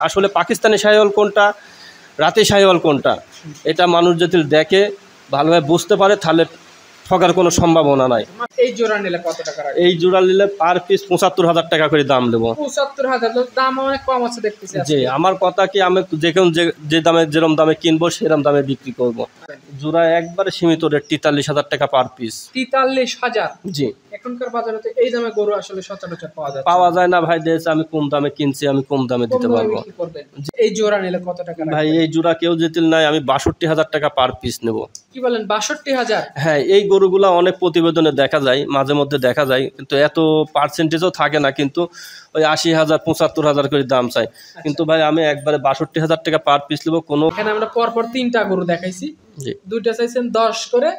আসলে পাকিস্তানি শাহিওয়াল কোনটা, রাতি শাহিওয়াল কোনটা, এটা মানুষ যদি দেখে ভালোভাবে বুঝতে পারে তাহলে ঠকার কোনো সম্ভাবনা নাই। এই জোড়া নিলে কত টাকা রাখবেন? এই জোড়া নিলে পার পিস ৭৫,০০০ টাকা করে দাম দেবো। ৭৫,০০০, দাম অনেক কম আছে দেখতেছি। জি, আমার কথা কি, আমি যে দামে যেরকম দামে কিনবো সেরকম দামে বিক্রি করব। জোড়া একবারে সীমিত রেট ৪৩,০০০ টাকা পার পিস। ৪৩,০০০? জি। এখনকার বাজারে তো এই দামে গরু আসলে সচরাচর পাওয়া যায় না ভাই। দেশ আমি কম দামে কিনছি, আমি কম দামে দিতে পারবো। এই জোড়া নিলে কত টাকা ভাই? এই জোড়া কেউ যেতে নাই, আমি ৬২,০০০ টাকা পার পিস নেব। কি বলেন, ৬২,০০০? হ্যাঁ, এই গরুগুলা অনেক প্রতিবেদনে দেখা যায়, মাঝে মধ্যে দেখা যায়, কিন্তু এত পার্সেন্টেজও থাকে না, কিন্তু ওই ৮০,০০০ ৭৫,০০০ করে দাম চাই। কিন্তু ভাই আমি একবারে ৬২,০০০ টাকা পার পিস নেবো। কোনো এখানে আমরা পরপর ৩টা গরু দেখাইছি, দুইটা চাইছেন ১০ করে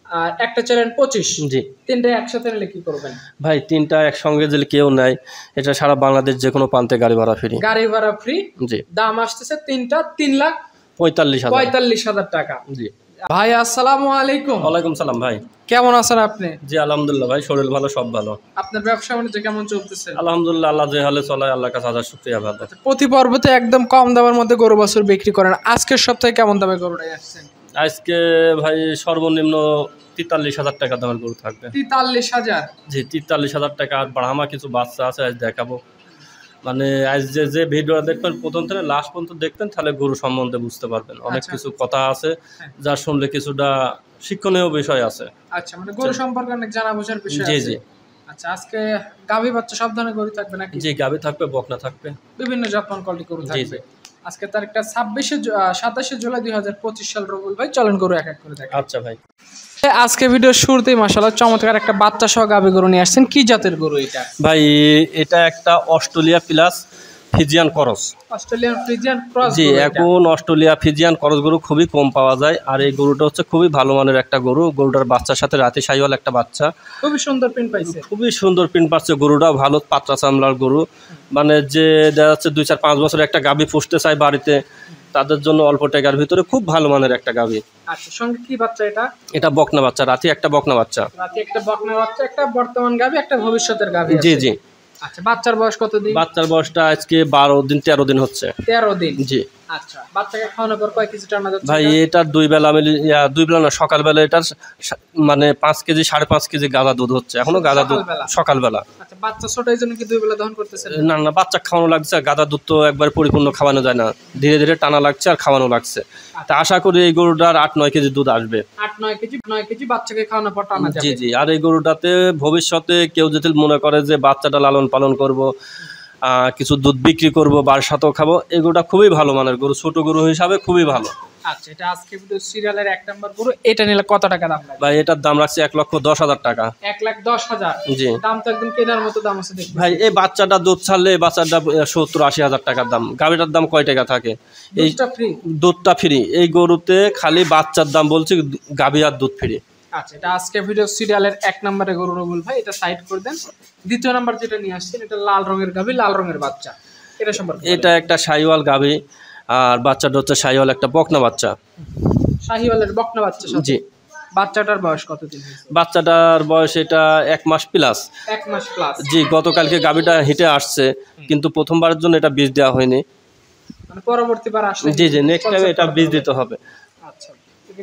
আর একটা চাইলেন ২৫। জি, তিনটা একসাথে নিলে কি করবেন ভাই? তিনটা একসঙ্গে যদি কেউ নেয়, এটা সারা বাংলাদেশ যে কোনো প্রান্তে গাড়ি ভাড়া ফ্রি। গাড়ি ভাড়া ফ্রি। জি। দাম আসতেছে তিনটা ৩,৪৫,০০০ টাকা। জি ভাই, আসসালামু আলাইকুম। ওয়ালাইকুম সালাম ভাই। কেমন আছেন আপনি? জি আলহামদুলিল্লাহ ভাই, শরীর ভালো, সব ভালো। আপনার ব্যবসা বাণিজ্য কেমন চলতেছে? আলহামদুলিল্লাহ, আল্লাহ যে হালে চলায় আল্লাহর কাছে হাজার শুকরিয়া। ভালো। প্রতি পর্বতে একদম কম দামের মধ্যে গরু বাছুর বিক্রি করেন, আজকের সপ্তাহে কেমন দামে গরুটাই আসছেন? আজকে ভাই সর্বনিম্ন ৪৩,০০০ টাকা দামের গরু থাকবে। ৪৩,০০০? জি, ৪৩,০০০ টাকা। আর বাড়ামা কিছু বাচ্চা আছে, আজ দেখাবো। মানে আজ যে ভিডিওটা দেখবেন প্রথম থেকে লাস্ট পর্যন্ত দেখবেন, তাহলে গরু সম্বন্ধে বুঝতে পারবেন। অনেক কিছু কথা আছে যা শুনলে কিছুটা শিক্ষণীয় বিষয় আছে। আচ্ছা, মানে গরু সম্পর্কে অনেক জানা বোঝার বিষয় আছে। জি জি। আচ্ছা, আজকে গাভী বাচ্চা সব ধরনের গরু থাকবে নাকি? জি, গাভী থাকবে, বকনা থাকবে, বিভিন্ন জাতমান কোয়ালিটি গরু থাকবে। আজকে তারিখটা ২৭শে জুলাই ২০২৫ সাল। রবুল ভাই, চলেন গরু এক এক করে দেখেন। আচ্ছা ভাই। আজকে ভিডিওর শুরুতেই মাশাআল্লাহ চমৎকার একটা বাচ্চা সহ গাভী গরু নিয়ে আসছেন। কি জাতের গরু এটা ভাই? এটা একটা Australia plus Friesian cross. Australian Friesian cross. জি, এখন অস্ট্রেলিয়া ফিজিয়ান ক্রস গরু খুবই কম পাওয়া যায়। আর এই গরুটা হচ্ছে খুবই ভালো মানের একটা গরু। গরুটার বাচ্চার সাথে রাতি শাহিওয়াল একটা বাচ্চা, খুবই সুন্দর প্রিন্ট পাইছে। খুবই সুন্দর প্রিন্ট পাচ্ছে। গরুটাও ভালো পাতলা চামড়ার গরু। মানে যে দেখা যাচ্ছে ২-৪-৫ বছর একটা গাভী পুষতে চায় বাড়িতে, তাদের জন্য অল্প টাকার ভিতরে খুব ভালো মানের একটা গাভী। আচ্ছা, সঙ্গে কি বাচ্চা এটা? এটা বকনা বাচ্চা, রাতি একটা বকনা বাচ্চা। রাতি একটা বকনা বাচ্চা, একটা বর্তমান গাভী, একটা ভবিষ্যতের গাভী। জি জি। আচ্ছা, বাচ্চার বয়স কত দিন? বাচ্চার বয়সটা আজকে ১২-১৩ দিন হচ্ছে। ১৩ দিন? জি। আচ্ছা, বাচ্চাকে খাওয়ানোর পর কয় কেজি টানা যাচ্ছে ভাই? এটার দুই বেলা না, সকালবেলা এটার মানে ৫ কেজি ৫.৫ কেজি গাদা দুধ হচ্ছে এখনো। গাদা দুধ সকালবেলা। আচ্ছা, বাচ্চা ছোট, এই জন্য কি দুই বেলা দহন করতেছেন? না না, বাচ্চা খাওয়ানো লাগছে। গাদা দুধ তো একবার পরিপূর্ণ খাওয়ানো যায় না, ধীরে ধীরে টানা লাগছে আর খাওয়ানো লাগছে। তা আশা করি এই গরুটার ৮-৯ কেজি দুধ আসবে। ৮-৯ কেজি বাচ্চাকে খাওয়ানোর পর টানা যাবে। জি জি। আর এই গরুটাতে ভবিষ্যতে কেউ যদি মনে করে যে বাচ্চাটা লালন পালন করব, কিছু দুধ বিক্রি করব, বার সাথেও খাবো, এই গরুটা খুবই ভালো মানের গরু, ছোট গরু হিসাবে খুবই ভালো। আচ্ছা, এটা আজকে ভিডিও সিরিয়ালের ১ নাম্বার গরু। এটা নিলে কত টাকা দাম লাগবে? ভাই এটার দাম রাখছে ১,১০,০০০ টাকা। ১,১০,০০০? জি। দাম তো একদম কেনার মতো দাম আছে দেখুন ভাই। এই বাচ্চাটা দুধ ছাড়লে এই বাচ্চাটা ৭০-৮০ হাজার টাকার দাম। গাভীটার দাম কয় টাকা থাকে? এই দুধটা ফ্রি। এই গরুতে খালি বাচ্চার দাম বলছি, গাভী আর দুধ ফ্রি। আচ্ছা, এটা আজকে ভিডিও সিরিয়ালের ১ নম্বরে গরু রবুল ভাই, এটা সাইড করে দেন। দ্বিতীয় নাম্বার যেটা নিয়ে আসছেন, এটা লাল রঙের গাভী, লাল রঙের বাচ্চা, এটা সম্পর্কে? এটা একটা শাহিওয়াল গাভী, আর বাচ্চাটা হচ্ছে শাহিওয়াল একটা বকনা বাচ্চা। শাহিওয়ালের বকনা বাচ্চা? জি। বাচ্চাটার বয়স কতদিন? বাচ্চাটার বয়স এটা ১ মাস প্লাস। ১ মাস প্লাস? জি। গতকালকে গাভীটা হিটে আসছে, কিন্তু প্রথমবারের জন্য এটা বীজ দেওয়া হয়নি, মানে পরবর্তীবার আসলে? জি জি, নেক্সট টাইমে এটা বীজ দিতে হবে। আচ্ছা,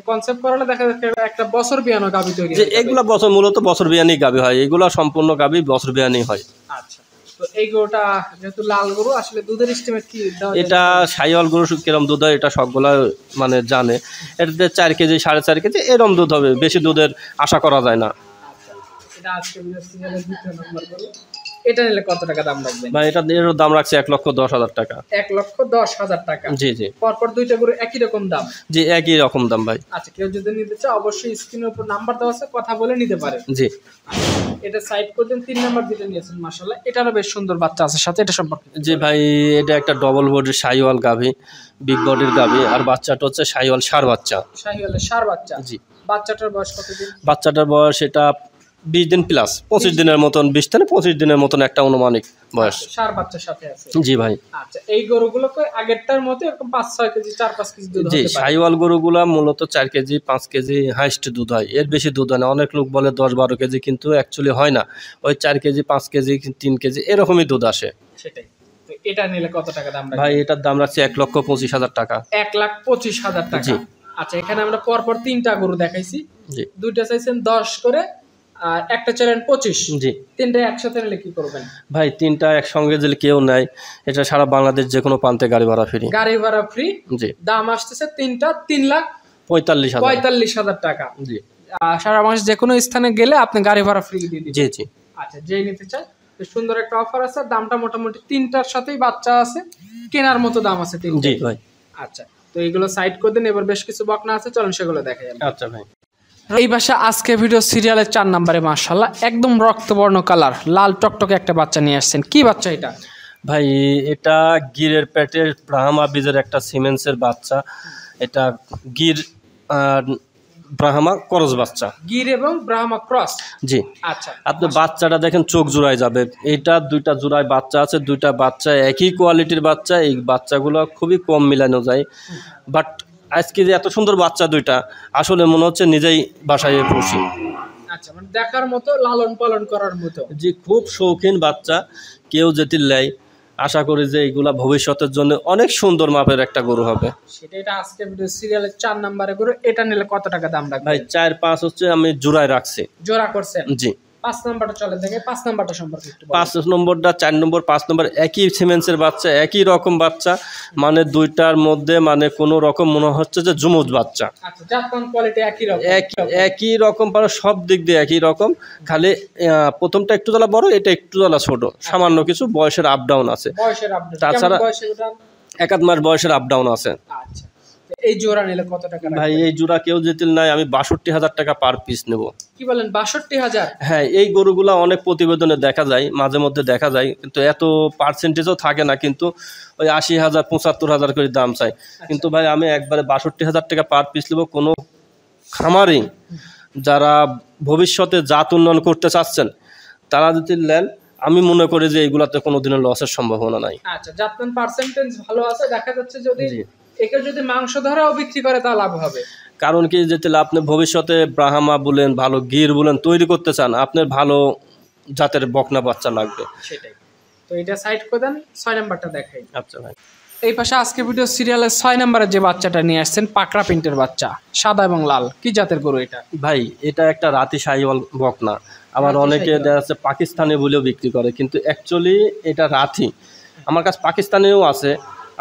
কনসেপ্ট করালে দেখা যাচ্ছে একটা বছর বিয়ানো গাভী তৈরি। যে এগুলা বছর মূলত বছর বিয়ানি গাভী হয়, এগুলা সম্পূর্ণ গাভী বছর বিয়ানি হয়। আচ্ছা, তো এই গরুটা যেহেতু লাল গরু, আসলে দুধের এস্টিমেট কি? এটা শাহিওয়াল গরু কিরম দুধ হয় এটা সবগুলা মানে জানে। এটাতে ৪ কেজি ৪.৫ কেজি এরম দুধ হবে, বেশি দুধের আশা করা যায় না। আচ্ছা, এটা আজকে সিরিয়ালের ২য় নম্বর গরু। এটা নিলে কত টাকা দাম লাগবে? ভাই এর দাম রাখছে ১,১০,০০০ টাকা। ১,১০,০০০ টাকা? জি জি। পরপর দুইটা গরু একই রকম দাম? জি, একই রকম দাম ভাই। আচ্ছা, কেউ যদি নিতে চায় অবশ্যই স্ক্রিনের উপর নাম্বার দেওয়া আছে, কথা বলে নিতে পারে। জি। এটা সাইড করতেন। ৩ নাম্বার যেটা নিয়েছেন মাশাআল্লাহ, এটারও বেশ সুন্দর বাচ্চা আছে সাথে, এটা সম্পর্কে? জি ভাই, এটা একটা ডবল বডির শাহিওয়াল গাভী, বিগ বডির গাভী। আর বাচ্চাটা হচ্ছে শাহিওয়াল ষাঁড় বাচ্চা। শাহিওয়ালের ষাঁড় বাচ্চা? জি। বাচ্চাটার বয়স কতদিন? বাচ্চাটার বয়স এটা ২০ দিন প্লাস, ২৫ দিনের মতন, ২০ থেকে ২৫ দিনের মতন একটা অনুমানিক বয়স। ষাঁড় বাচ্চার সাথে আছে? জি ভাই। আচ্ছা, এই গরুগুলোকে আগেরটার মতো এরকম ৫-৬ কেজি ৪-৫ কেজি দুধ? জি, শাহিওয়াল গরুগুলা মূলত ৪ কেজি ৫ কেজি হাইস্ট দুধ হয়, এর বেশি দুধ হয় না। অনেক লোক বলে ১০-১২ কেজি, কিন্তু অ্যাকচুয়ালি হয় না। ওই ৪ কেজি ৫ কেজি ৩ কেজি এরকমই দুধ আসে। সেটাই। তো এটা নিলে কত টাকা দাম রাখবেন? ভাই এটার দাম রাখছি 1,25,000 টাকা। 1,25,000 টাকা। আচ্ছা, এখানে আমরা পরপর 3টা গরু দেখাইছি। জি। 2টা চাইছেন 10 করে আর একটা চাইলেন 25। জি। 3টা একসাথে নিলে কি করবেন? ভাই 3টা একসঙ্গে যদি কেউ নেয়, এটা সারা বাংলাদেশ যে কোনো প্রান্তে গাড়ি ভাড়া ফ্রি। গাড়ি ভাড়া ফ্রি। জি। দাম আসতেছে 3টা 3,45,000 45,000। টাকা। জি। সারা মাস যে কোনো স্থানে গেলে আপনি গাড়ি ভাড়া ফ্রি দিয়ে দিবেন। জি জি। আচ্ছা, যে নিতে চায় সুন্দর একটা অফার আছে। দামটা মোটামুটি 3টার সাথেই বাচ্চা আছে, কেনার মতো দাম আছে 3টা। জি ভাই। আচ্ছা, তো এইগুলো সাইড করে দেন। এবার বেশ কিছু বকনা আছে, চলুন সেগুলো দেখাই। আচ্ছা ভাই। এই বাসা আজকে ভিডিও সিরিয়ালের 4 নম্বরে মাশাআল্লাহ একদম রক্তবর্ণ কালার লাল টকটকে একটা বাচ্চা নিয়ে আসছেন। কি বাচ্চা এটা? ভাই এটা গিরের পেটের ব্রাহ্মা বীজের একটা সিমেন্সের বাচ্চা। এটা গির ব্রাহ্মা ক্রস বাচ্চা। গির এবং ব্রাহ্মা ক্রস। জি। আচ্ছা, আপনি বাচ্চাটা দেখেন, চোখ জোড়ায় যাবে। এটা 2টা জোড়ায় বাচ্চা আছে, 2টা বাচ্চা একই কোয়ালিটির বাচ্চা। এই বাচ্চাগুলো খুবই কম মিলানো যায়, বাট আজকে যে এত সুন্দর বাচ্চা 2টা, আসলে মনে হচ্ছে নিজেই বাসায় খুশি। আচ্ছা, মানে দেখার মতো, লালন পালন করার মতো। জি, খুব শৌখিন বাচ্চা। কেউ যেটি নেয়, আশা করি যে এইগুলা ভবিষ্যতের জন্য অনেক সুন্দর মাপের একটা গরু হবে। সেটা এটা আজকে ভিডিও সিরিয়ালের 4 নম্বরে গরু। এটা নিলে কত টাকা দাম রাখবেন? ভাই 4-5 হচ্ছে আমি জোড়ায় রাখছি। জোড়া করছেন? জি। 5 নম্বরটা চলে দেখে 5 নম্বরটা সম্পর্কে একটু বলুন। 5 নম্বরটা, 4 নম্বর, 5 নম্বর একই সিমেন্সের বাচ্চা, একই রকম বাচ্চা। মানে 2টার মধ্যে মানে কোনো রকম মনে হচ্ছে যে জমুজ বাচ্চা। আচ্ছা, জাতমান কোয়ালিটি একই রকম। একই রকম, সব দিক দিয়ে একই রকম। খালি প্রথমটা একটু তলা বড়, এটা একটু তলা ছোট, সামান্য কিছু বয়সের আপ ডাউন আছে। বয়সের আপডেট তাছাড়া কেমন বয়সে ওটা? 1 মাস বয়সের আপ ডাউন আছে। আচ্ছা, এই জোড়া নিলে কত টাকা রাখবেন? ভাই এই জোড়া কেউ যেতে নাই, আমি 62,000 টাকা পার পিস নেব। কি বলেন, 62,000? হ্যাঁ, এই গরুগুলা অনেক প্রতিবেদনে দেখা যায়, মাঝে মধ্যে দেখা যায়, কিন্তু এত পার্সেন্টেজও থাকে না। কিন্তু ওই 80,000 75,000 করে দাম চাই। কিন্তু ভাই আমি একবারে 62,000 টাকা পার পিস নেব। কোনো খামারি যারা ভবিষ্যতে জাত উন্নয়ন করতে চাচ্ছেন, তারা যদি নেন, আমি মনে করি যে এইগুলাতে কোনোদিনও লসের সম্ভাবনা নাই। আচ্ছা, জাতমান পার্সেন্টেজ ভালো আছে। দেখা যাচ্ছে যদি একে যদি মাংস ধরাও বিক্রি করে তা লাভ হবে। কারণ কি, যেতে আপনি ভবিষ্যতে ব্রাহ্মা বলেন, ভালো গির বলেন তৈরি করতে চান, আপনার ভালো জাতের বকনা বাচ্চা লাগবে। সেটাই তো, এটা সাইড করে দেন। 6 নাম্বারটা দেখাই। আচ্ছা ভাই। এই পাশে আজকে ভিডিও সিরিয়ালের 6 নম্বরে যে বাচ্চাটা নিয়ে আসছেন, পাকড়া প্রিন্টের বাচ্চা, সাদা এবং লাল। কি জাতের গরু এটা? ভাই এটা একটা রাতি শাহিওয়াল বকনা। আবার অনেকে দেখা যাচ্ছে পাকিস্তানি বলেও বিক্রি করে, কিন্তু অ্যাকচুয়ালি এটা রাতি। আমার কাছে পাকিস্তানিও আছে,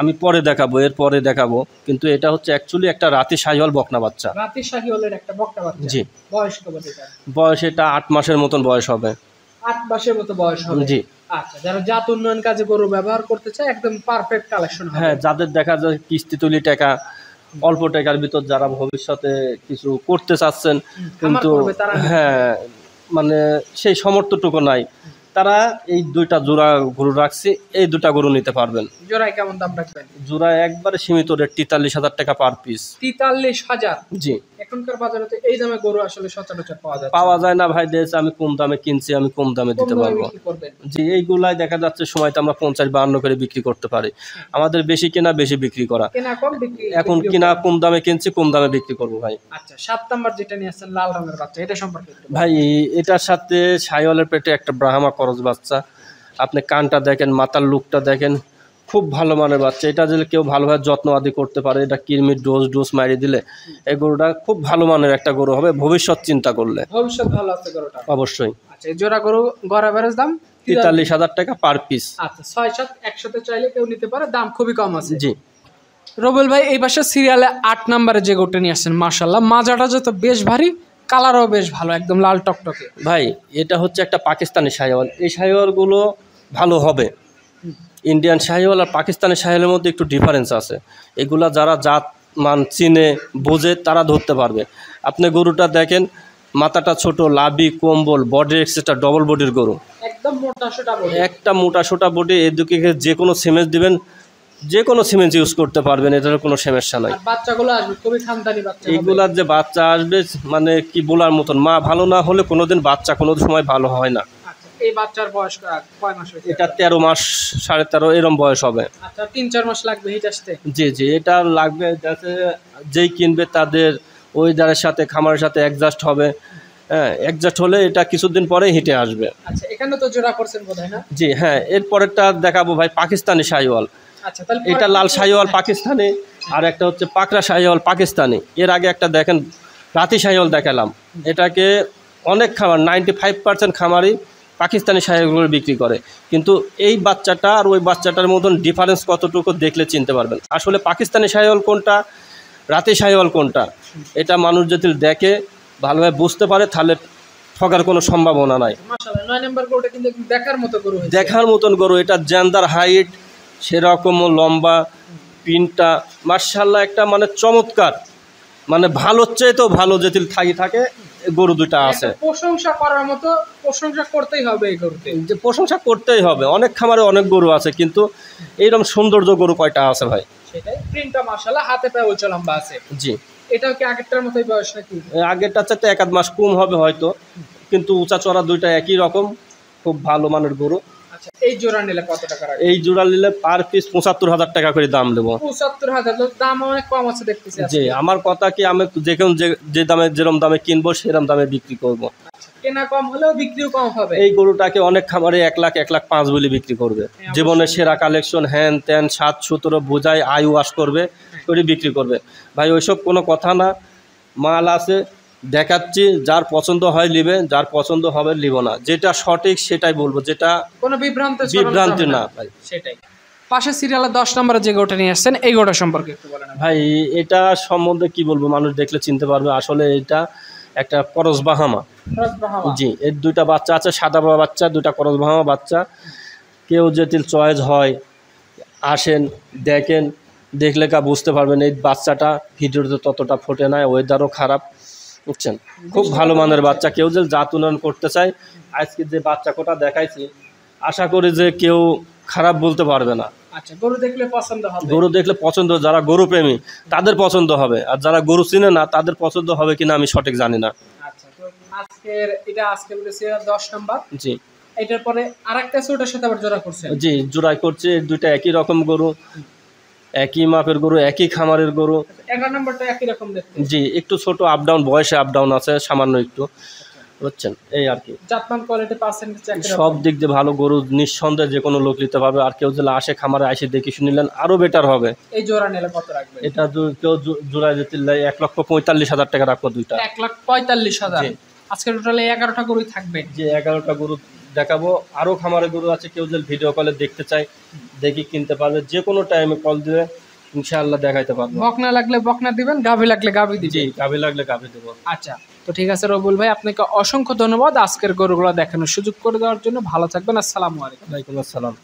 আমি পরে দেখাবো, এর পরে দেখাবো। কিন্তু এটা হচ্ছে অ্যাকচুয়ালি একটা রাতি শাহিওয়াল বকনা বাচ্চা। রাতি শাহিওয়ালের একটা বকনা বাচ্চা। জি। বয়স কত এটা? বয়স এটা 8 মাসের মতন বয়স হবে। 8 মাসের মতো বয়স হবে। জি। আচ্ছা, যারা জাত উন্নয়ন কাজে গরু ব্যবহার করতে চায় একদম পারফেক্ট কালেকশন হবে। হ্যাঁ, যাদের দেখা যায় কিস্তি তুলি টাকা, অল্প টাকার ভিতর যারা ভবিষ্যতে কিছু করতে চাচ্ছেন, কিন্তু হ্যাঁ মানে সেই সামর্থ্যটুকু নাই, তারা এই 2টা জোড়া গরু রাখছি, এই 2টা গরু নিতে পারবেন। জোড়ায় কেমন দাম রাখবেন? জোড়ায় একবারে সীমিত রেট, 43,000 টাকা পার পিস। 43,000? জি। এখনকার বাজারে তো এই দামে গরু আসলে সচরাচর পাওয়া যায় না ভাই। দেশ আমি কম দামে কিনছি, আমি কম দামে দিতে পারবো। জি, এইগুলাই দেখা যাচ্ছে সময়তে আমরা 50-52 করে বিক্রি করতে পারি। আমাদের বেশি কেনা, বেশি বিক্রি করা। এখন কিনা কম দামে কিনছি, কম দামে বিক্রি করবো ভাই। আচ্ছা, 7 নাম্বার যেটা নিয়ে আসছেন লাল রঙের বাচ্চা, এটা সম্পর্কে ভাই এটার সাথে শাহিওয়ালের পেটে একটা ব্রাহ্মা ক্রস বাচ্চা। আপনি কানটা দেখেন, মাথার লুকটা দেখেন, খুব ভালো মানের বাচ্চা। এটা যদি কেউ ভালোভাবে যত্ন আদি করতে পারে, এটা কৃমির ডোজ মারিয়ে দিলে এই গরুটা খুব ভালো মানের একটা গরু হবে ভবিষ্যৎ চিন্তা করলে। ভবিষ্যৎ ভালো আছে গরুটা অবশ্যই। আচ্ছা, এই জোড়া গরু গড় এভারেজ দাম 43,000 টাকা পার পিস। আচ্ছা, 6-7 একসাথে চাইলে কেউ নিতে পারে, দাম খুবই কম আছে। জি। রুবেল ভাই এই পাশে সিরিয়ালে 8 নম্বরে যে গরুটা নিয়ে আসছেন, মাশাআল্লাহ মাজাটা যত বেশ ভারী, কালারও বেশ ভালো, একদম লাল টকটকে। ভাই এটা হচ্ছে একটা পাকিস্তানি শাহিওয়াল। এই শাহিওয়ালগুলো ভালো হবে। ইন্ডিয়ান শাহিওয়াল আর পাকিস্তানি শাহিওয়ালের মধ্যে একটু ডিফারেন্স আছে। এগুলা যারা জাত মান চিনে বোঝে তারা ধরতে পারবে। আপনি গরুটা দেখেন, মাথাটা ছোট, লাভি কম্বল, বডি এক্সট্রা ডবল বডির গরু, একদম মোটা-সোটা বডি, একটা মোটা-সোটা বডি। এদিকে যে কোনো সিমেন্স দিবেন, যে কোনো সিমেন্স ইউজ করতে পারবেন, এটার কোনো সমস্যা নাই। বাচ্চাগুলো আসবে খুবই খানদানি বাচ্চা। এইগুলার যে বাচ্চা আসবে মানে কি বলার মতন, মা ভালো না হলে কোনোদিন বাচ্চা কোনো সময় ভালো হয় না। এই বাচ্চার বয়স কয় মাস হয়েছে? এটা 13 মাস 13.5 এরকম বয়স হবে। আচ্ছা, 3-4 মাস লাগবে হিট আসতে। জি জি, এটা লাগবে। যাতে যেই কিনবে তাদের ওয়েদারের সাথে, খামারের সাথে অ্যাডজাস্ট হবে। হ্যাঁ একজাস্ট হলে এটা কিছুদিন পরে হিটে আসবে। আচ্ছা এখানে তো জোড়া করছেন বোধহয় না? জি হ্যাঁ, এরপরেরটা দেখাবো ভাই পাকিস্তানি শাহিওয়াল। আচ্ছা তাহলে এটা লাল শাহিওয়াল পাকিস্তানি, আর একটা হচ্ছে পাকড়া শাহিওয়াল পাকিস্তানি। এর আগে একটা দেখেন রাতি শাহিওয়াল দেখালাম, এটাকে অনেক খামার 95% খামারই পাকিস্তানি শাহিওয়ালগুলো বিক্রি করে, কিন্তু এই বাচ্চাটা আর ওই বাচ্চাটার মতন ডিফারেন্স কতটুকু দেখলে চিনতে পারবেন আসলে পাকিস্তানি শাহিওয়াল কোনটা রাতি শাহিওয়াল কোনটা। এটা মানুষ যদি দেখে ভালোভাবে বুঝতে পারে তাহলে ঠকার কোনো সম্ভাবনা নাই। মাশাআল্লাহ 9 নাম্বার গরুটা কিন্তু দেখার মতো গরু হয়েছে, দেখার মতন গরু। এটা জেন্দার হাইট সেরকম লম্বা, পিনটা মাশাআল্লাহ একটা মানে চমৎকার, মানে ভালোর চেয়ে তো ভালো যেতে থাকে গরু দুটা আছে। প্রশংসা করার মতো, প্রশংসা করতেই হবে এই গরুতে, যে প্রশংসা করতেই হবে। অনেক খামারে অনেক গরু আছে, কিন্তু এইরকম সৌন্দর্য গরু কয়টা আছে ভাই? সেটাই। প্রিন্টটা মাশাআল্লাহ হাতে পায়ে উঁচু লম্বা আছে। জি এটাও কি আগেরটার মতোই বয়স নাকি? আগেরটা চাইতে 1-1 মাস কম হবে হয়তো, কিন্তু উঁচা চড়া দুইটা একই রকম, খুব ভালো মানের গরু। আচ্ছা এই জোড়া নিলে কত টাকা রাখবেন? এই জোড়া নিলে পার পিস ৭৫,০০০ টাকা করে দাম দেবো। ৭৫,০০০, দাম অনেক কম আছে দেখতেছি। জি আমার কথা কি, আমি যেরকম যে দামে যেরকম দামে কিনবো সেরকম দামে বিক্রি করব। কেনা কম হলেও বিক্রিও কম হবে। এই গরুটাকে অনেক খামারে 1,00,000-1,05,000 বলে বিক্রি করবে। জীবনের সেরা কালেকশন, হ্যান ত্যান 7-17 বোঝায় আই ওয়াশ করবে করে বিক্রি করবে। ভাই ওইসব কোনো কথা না, মাল আছে দেখাচ্ছি, যার পছন্দ হয় নিবে, যার পছন্দ হবে নিব না। যেটা সঠিক সেটাই বলবো, যেটা কোনো বিভ্রান্তি না ভাই। সেটাই। পাশের সিরিয়ালে 10 নম্বরে যে গরুটা নিয়ে আসছেন এই গরুটা সম্পর্কে একটু বলেন। ভাই এটা সম্বন্ধে কি বলবো, মানুষ দেখলে চিনতে পারবে। আসলে এটা একটা করস বাহামা। জি এর দুইটা বাচ্চা আছে, সাদা বাচ্চা, দুইটা করস বাহামা বাচ্চা। কেউ যদি চয়েস হয় আসেন দেখেন, দেখলে কা বুঝতে পারবেন। এই বাচ্চাটা ভিডিওতে ততটা ফোটে না, ওয়েদারও খারাপ, বুঝছেন, খুব ভালো মানের বাচ্চা। কেউ যে জাত উন্নয়ন করতে চায়, আজকে যে বাচ্চা কোটা দেখাইছি, আশা করি যে কেউ খারাপ বলতে পারবে না। আচ্ছা গরু দেখলে পছন্দ হবে, গরু দেখলে পছন্দ, যারা গরু প্রেমী তাদের পছন্দ হবে, আর যারা গরু চিনে না তাদের পছন্দ হবে কিনা আমি সঠিক জানি না। আচ্ছা তো আজকে বলেছি 10 নাম্বার। জি এটার পরে আরেকটা আছে, ওটার সাথে আবার জোড়া করছেন? জি জোড়াই করছে, দুইটা একই রকম গরু, একই মাপের গরু, একই খামারের গরু। 11 নাম্বারটা একই রকম দেখতে। জি একটু ছোট আপ ডাউন, বয়সে আপ ডাউন আছে সামান্য একটু, বুঝছেন, এই আর কি। জাতমান কোয়ালিটি পার্সেন্ট সব দিক দিয়ে ভালো গরু, নিঃসন্দেহে যে কোনো লোক নিতে পারবে। আর কেউ যদি আসে খামারে আসে দেখে শুনিলেন আরো বেটার হবে। এই জোড়া নিলে কত রাখবেন? এটা কেউ জোড়ায় যেতে 1,45,000 টাকা রাখবো দুইটা। 1,45,000। আজকে টোটালে 11টা গরুই থাকবে। যে 11টা গরু দেখাবো। আরো খামারে গরু আছে, কেউ যদি ভিডিও কলে দেখতে চায় দেখি কিনতে পারবে, যে কোনো টাইমে কল দিবে ইনশাআল্লাহ দেখাইতে পারবো। বকনা লাগলে বকনা দিবেন, গাভী লাগলে গাভী দিবেন। জি গাভী লাগলে গাভী দেবো। আচ্ছা তো ঠিক আছে রবুল ভাই, আপনাকে অসংখ্য ধন্যবাদ আজকের গরুগুলো দেখানোর সুযোগ করে দেওয়ার জন্য। ভালো থাকবেন, আসসালামু আলাইকুম। ওয়ালাইকুম আসসালাম।